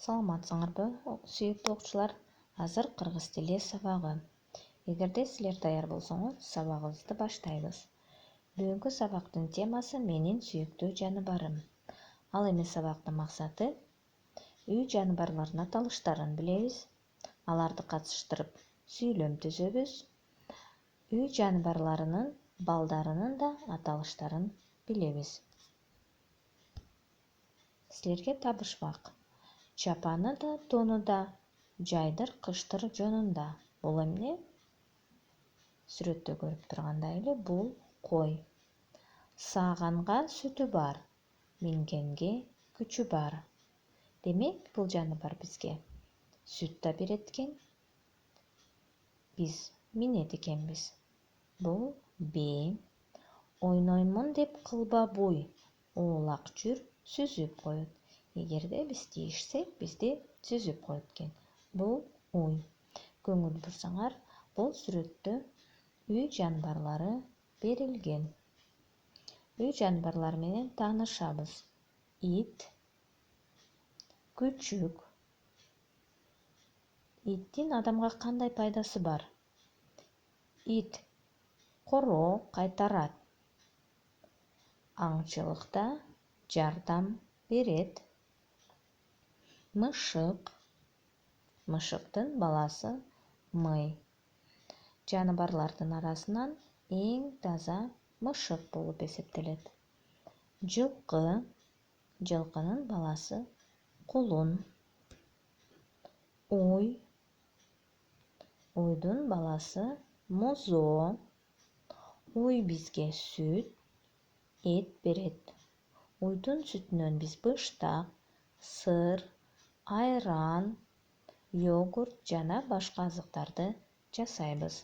Саламатсыңарбы, сүйүктүү окуучулар? Азыр кыргыз тили сабагы. Эгерде силер даяр болсоңор, сабагыбызды баштайбыз. Бүгүнкү сабактын темасы менин сүйүктүү жаныбарым. Ал эми сабактын максаты үй жаныбарларынын аталыштарын билебиз. Аларды катыштырып сүйлөм түзөбүз. Үй жаныбарларынын балдарынын да аталыштарын билебиз. Силерге табышмак. Чапаны да, тону да, жайдыр, кыштыр жонунда. Бул эмне? Сүрөттө көрүп тургандай эле бул кой. Сааганга сүтү бар, мингенге күчү бар. Демек, бул жаныбар бизге сүт да берет экен, биз минет экенбиз. Бул бээ. Ойноймун деп кылба буй, оолак жүр, сүзүп коет. Эгерде биз тийишсек, бизди сүзүп коет экен. Бул уй. Көңүл бурсаңар, бул сүрөттө үй жаныбарлары берилген. Үй жаныбарлары менен таанышабыз. Ит, күчүк. Иттин адамга кандай пайдасы бар? Ит короо кайтарат. Аңчылыкта жардам берет. Мышык. Мышыктын баласы мый. Жаныбарлардын арасынан эң таза мышык болуп эсептелет. Жылкы. Жылкынын баласы кулун. Уй. Уйдун баласы музоо. Уй бизге сүт, эт берет. Уйдун сүтүнөн биз быштак, сыр, айран, йогурт жана башка азыктарды жасайбыз.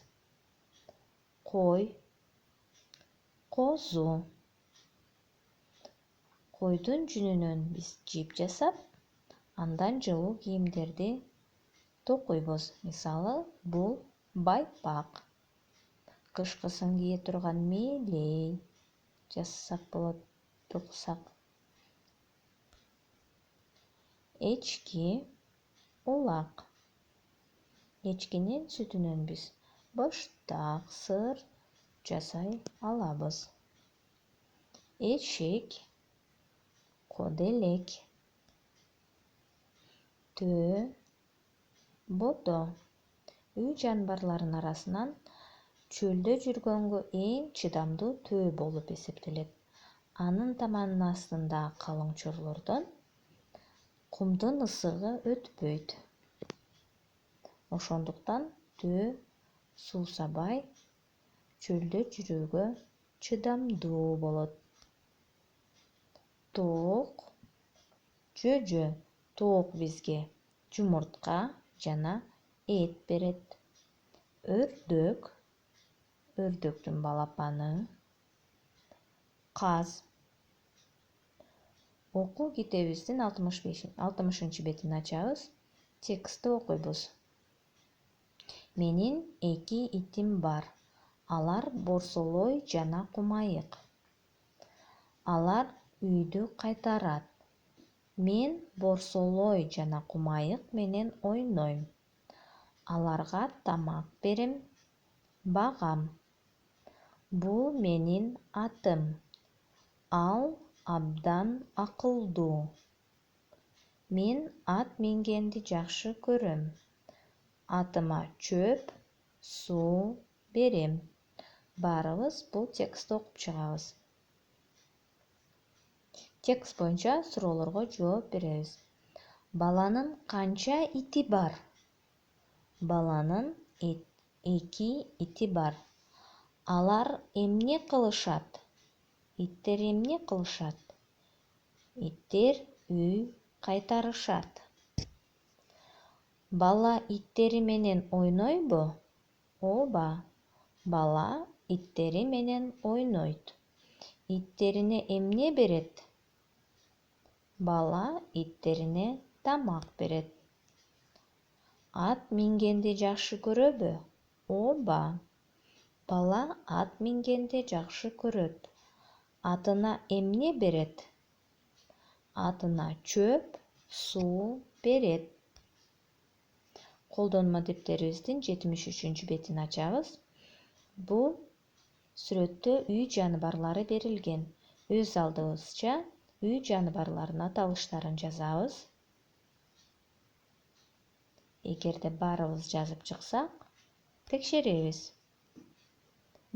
Кой. Козу. Койдун жүнүнөн биз жип жасап, андан жылуу кийимдерди токуйбуз. Мисалы, бул байпак. Кышкысын кие турган мээлей жасасак болот, токусак. Эчки, улак. Эчкинин сүтүнөн биз быштак, сыр жасай алабыз. Эшек, коделек. Төө, бото. Үй жаныбарларынын арасынан чөлдө жүргөнгө эң чыдамдуу төө болуп эсептелет. Анын таманынын астындагы калың чорлордон кумдун ысыгы өтпөйт. Ошондуктан төө суусабай чөлдө жүрүүгө чыдамдуу болот. Тоок, жөжө. Тоок бизге жумуртка жана эт берет. Өрдөк. Өрдөктүн балапаны. Каз. Окуу китебибиздин 60 бетин ачабыз. Текстти окуйбуз. Менин 2 итим бар. Алар борсолой жана кумайык. Алар үйдү кайтарат. Мен борсолой жана кумайык менен ойнойм. Аларга тамак берем, багам. Бул менин атым. Ал абдан акылдуу. Мен ат мингенди жакшы көрөм. Атыма чөп, суу берем. Баарыбыз бул текстти окуп чыгабыз. Текст боюнча суроолорго жооп беребиз. Баланын канча ити бар? Баланын 2 ити бар. Алар эмне кылышат? Иттер эмне кылышат? Иттер үй кайтарышат. Бала иттери менен ойнойбу? Ооба. Бала иттери менен ойнойт. Иттерине эмне берет? Бала иттерине тамак берет. Ат мингенди жакшы көрөбү? Ооба. Бала ат мингенди жакшы көрөт. Атына эмне берет? Атына чөп, суу берет. Колдонмо дептерибиздин 73 бетин ачабыз. Бул сүрөттө үй жаныбарлары берилген. Өз алдыбызча үй жаныбарларынын аталыштарын жазабыз. Эгерде баарыбыз жазып чыксак, текшеребиз.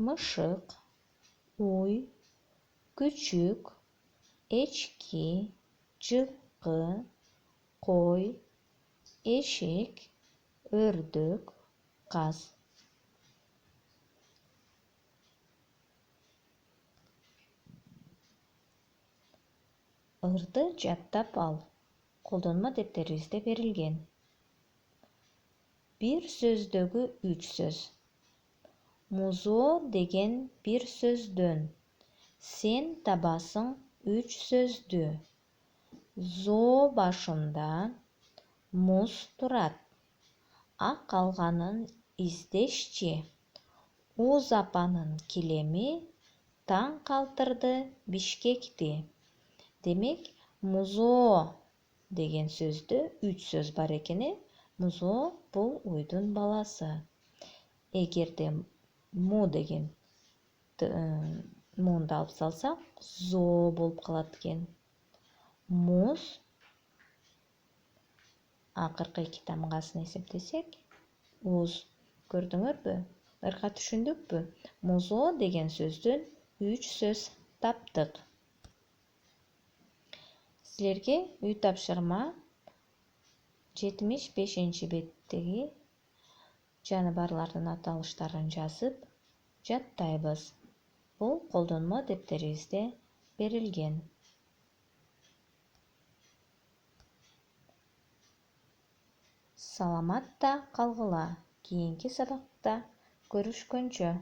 Мышык, уй, күчүк, эчки, жылкы, кой, эшек, өрдөк, каз. Ырды жаттап ал. Колдонмо дептерибизде берилген. Бир сөздөгү 3 сөз. Музоо деген бир сөздөн сен табасың 3 сөздү. Зоо башында муз турат. Ак алганын издешчи. Уз апанын килеми таң калтырды Бишкекти. Демек, музоо деген сөздө 3 сөз бар экени. Музоо бул уйдун баласы. Эгерде му деген муунду алып салсак, зоо болуп калат экен. Муз акыркы 2 тамгасын эсептесек, уз. Көрдүңөрбү? Ырка түшүндүкпү? Музоо деген сөздөн 3 сөз таптык. Силерге үй тапшырма 75 беттеги жаныбарлардын аталыштарын жазып жаттайбыз. Бул колдонмо дептерибизде берилген. Саламатта калгыла. Кийинки сабакта көрүшкөнчө.